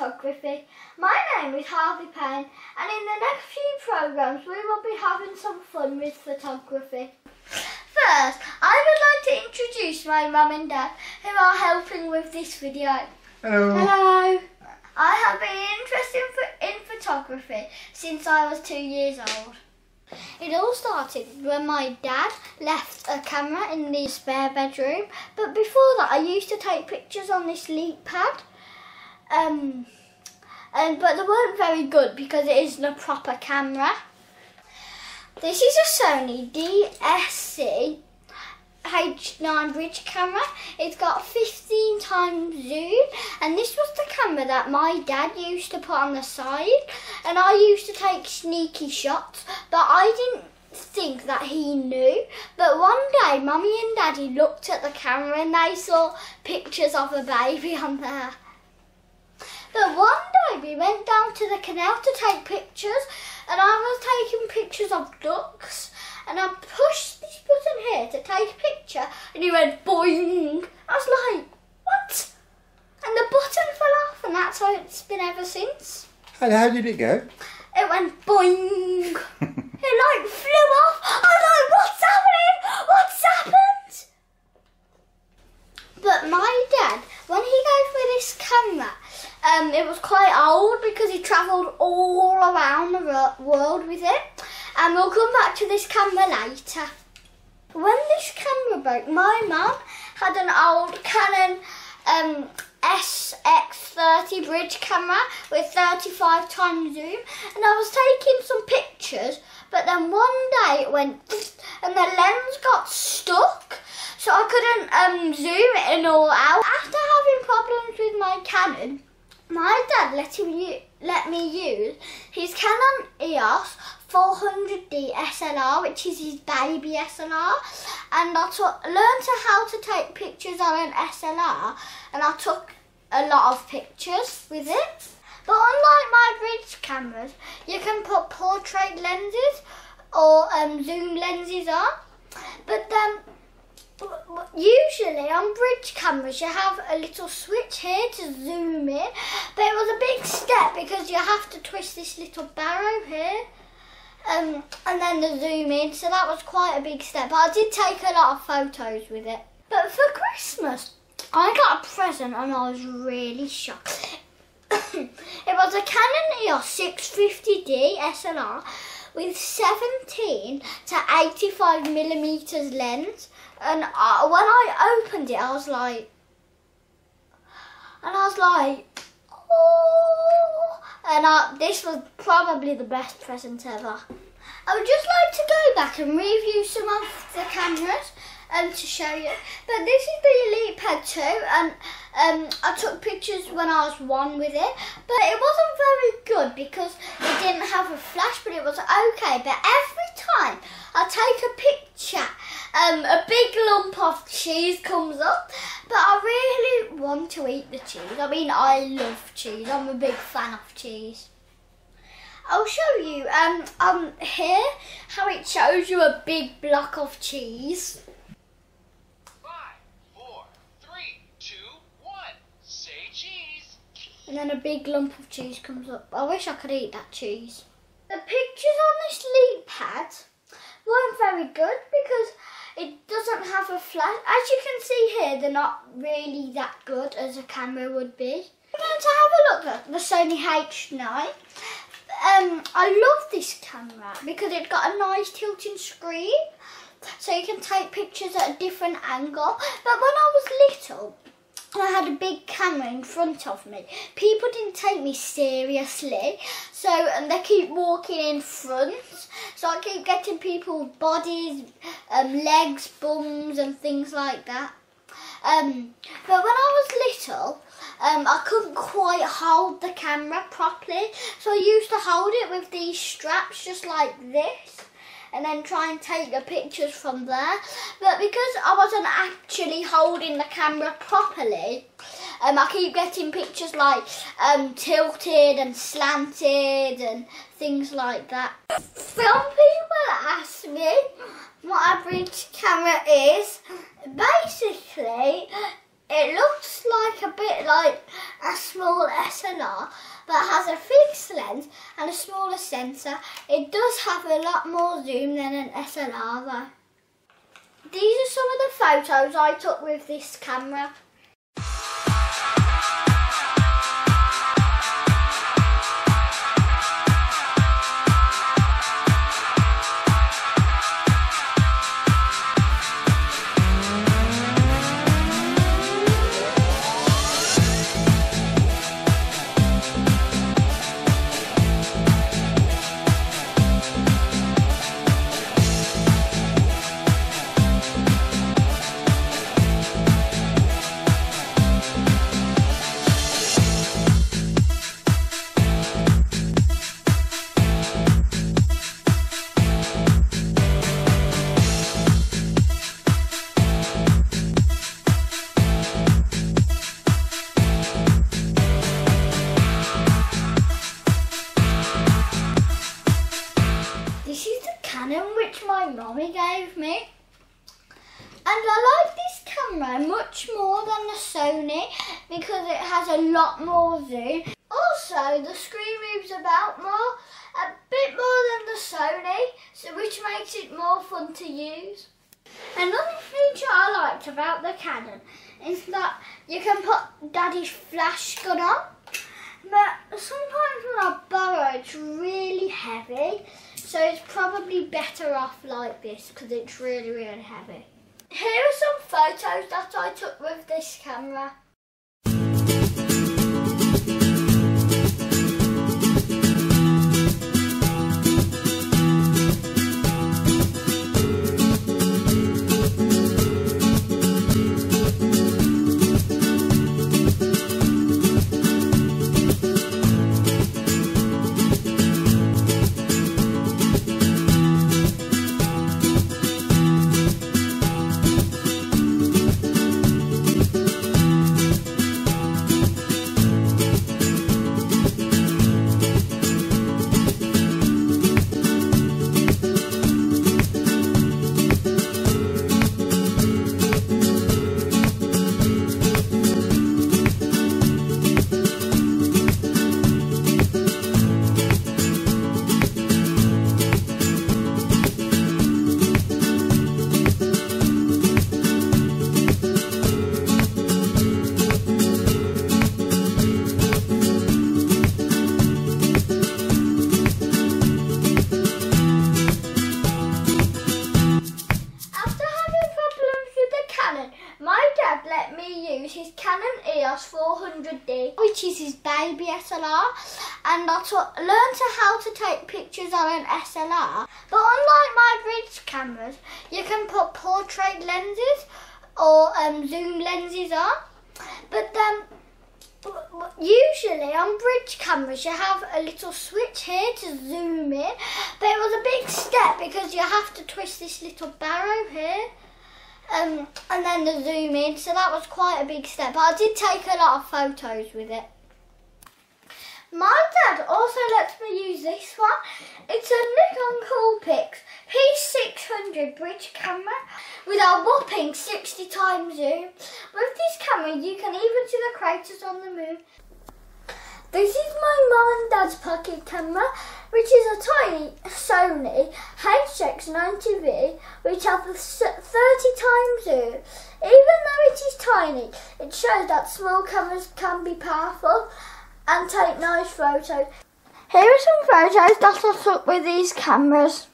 photography. My name is Harvey Payne, and in the next few programmes we will be having some fun with photography. First, I would like to introduce my mum and dad who are helping with this video. Hello. Hello. I have been interested in photography since I was 2 years old. It all started when my dad left a camera in the spare bedroom, but before that I used to take pictures on this leap pad. But they weren't very good because it isn't a proper camera. This is a Sony DSC H9 bridge camera. It's got 15 times zoom, and this was the camera that my dad used to put on the side, and I used to take sneaky shots, but I didn't think that he knew. But one day Mummy and Daddy looked at the camera and they saw pictures of a baby on there. But one day we went down to the canal to take pictures, and I was taking pictures of ducks, and I pushed this button here to take a picture, and he went boing. I was like, what? And the button fell off, and that's how it's been ever since. And how did it go? It went boing. It like flew off. I was like, what's happening? What's happened? But my dad, when he gave me this camera, it was quite old because he travelled all around the world with it. And we'll come back to this camera later. When this camera broke, my mum had an old Canon SX30 bridge camera with 35 times zoom, and I was taking some pictures, but then one day it went and the lens got stuck, so I couldn't zoom it and all out. After having problems with my Canon, my dad let me use his Canon EOS 400D SLR, which is his baby SLR, and I learned how to take pictures on an SLR, and I took a lot of pictures with it. But unlike my bridge cameras, you can put portrait lenses or zoom lenses on. But usually on bridge cameras you have a little switch here to zoom in, but it was a big step because you have to twist this little barrow here. And then the zoom in, so that was quite a big step. But I did take a lot of photos with it. But for Christmas, I got a present and I was really shocked. It was a Canon EOS 650D SLR with 17 to 85mm lens. And when I opened it, I was like, oh. And this was probably the best present ever. I would just like to go back and review some of the cameras to show you. But this is the Elite Pad 2, and I took pictures when I was 1 with it. But it wasn't very good because it didn't have a flash, but it was okay. But every time I take a picture, a big lump of cheese comes up. But I really want to eat the cheese. I mean, I love cheese. I'm a big fan of cheese. I'll show you here how it shows you a big block of cheese. 5, 4, 3, 2, 1. Say cheese. And then a big lump of cheese comes up. I wish I could eat that cheese. The pictures on this leap pad weren't very good because it doesn't have a flash. As you can see here, they're not really that good as a camera would be. I'm going to have a look at the Sony H9. I love this camera because it's got a nice tilting screen, so you can take pictures at a different angle. But when I was little, and I had a big camera in front of me, people didn't take me seriously, and they keep walking in front, so I keep getting people's bodies, legs, bums and things like that. But when I was little, I couldn't quite hold the camera properly, so I used to hold it with these straps just like this, and then try and take the pictures from there. But because I wasn't actually holding the camera properly, I keep getting pictures like tilted and slanted and things like that. Some people ask me what a bridge camera is. Basically, It looks like a bit like a small SLR, but has a fixed lens and a smaller sensor. It does have a lot more zoom than an SLR though. These are some of the photos I took with this camera. Which my mommy gave me, and I like this camera much more than the Sony because it has a lot more zoom. Also, the screen moves about more, a bit more than the Sony, so which makes it more fun to use. Another feature I liked about the Canon is that you can put Daddy's flash gun on, but sometimes when I borrow it's really heavy. So it's probably better off like this because it's really, really heavy. Here are some photos that I took with this camera. His Canon EOS 400D, which is his baby SLR, and I learned how to take pictures on an SLR. But unlike my bridge cameras, you can put portrait lenses or zoom lenses on. But usually on bridge cameras you have a little switch here to zoom in, but it was a big step because you have to twist this little barrow here. And then the zoom in, so that was quite a big step, but I did take a lot of photos with it. My dad also lets me use this one. It's a Nikon Coolpix P600 bridge camera with a whopping 60 times zoom. With this camera you can even see the craters on the moon. This is my mum and dad's pocket camera, which is a tiny Sony HX90V, which has a 30 times zoom. Even though it is tiny, it shows that small cameras can be powerful and take nice photos. Here are some photos that I took with these cameras.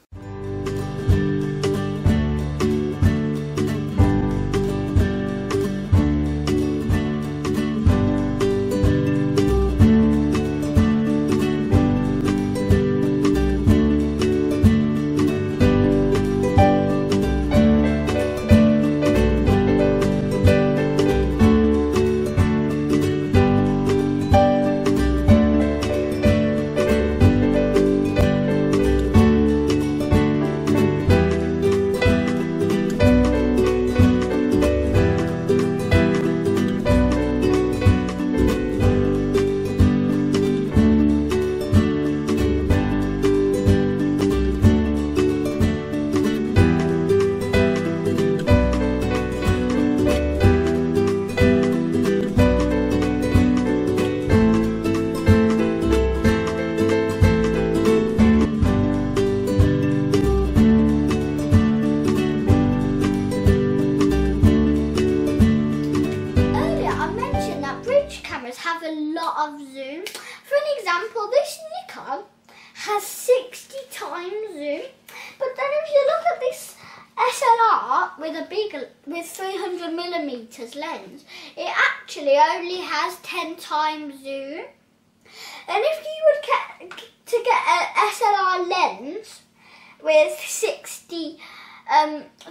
100mm lens, it actually only has 10 times zoom. And if you would get an SLR lens with 60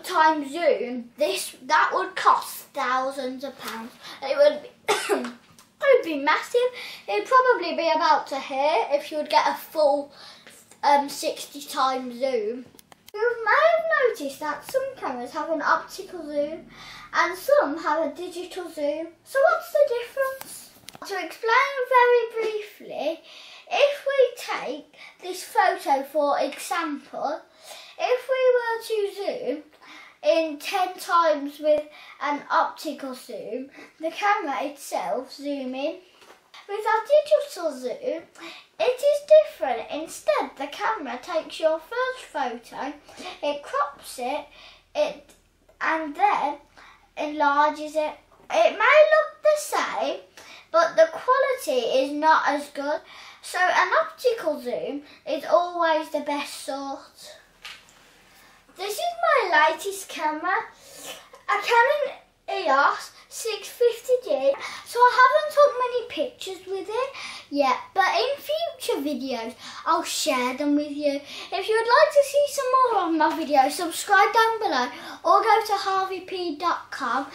times zoom, that would cost thousands of pounds. It would be it would be massive. It'd probably be about to here if you would get a full 60 times zoom. You may have noticed that some cameras have an optical zoom and some have a digital zoom. So what's the difference? To explain very briefly, if we take this photo for example, if we were to zoom in 10 times with an optical zoom, the camera itself zoom in. With our digital zoom, it is different. Instead, the camera takes your first photo, it crops it, and then enlarges it. It may look the same, but the quality is not as good. So an optical zoom is always the best sort. This is my latest camera, a Canon EOS 650D. So I haven't took many pictures with it yet, but in future videos I'll share them with you. If you would like to see some more of my videos, subscribe down below or go to harveyp.com.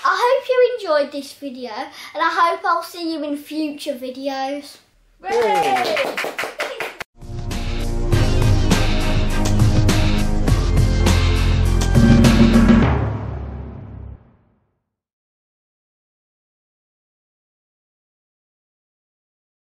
I hope you enjoyed this video and I hope I'll see you in future videos. Yay!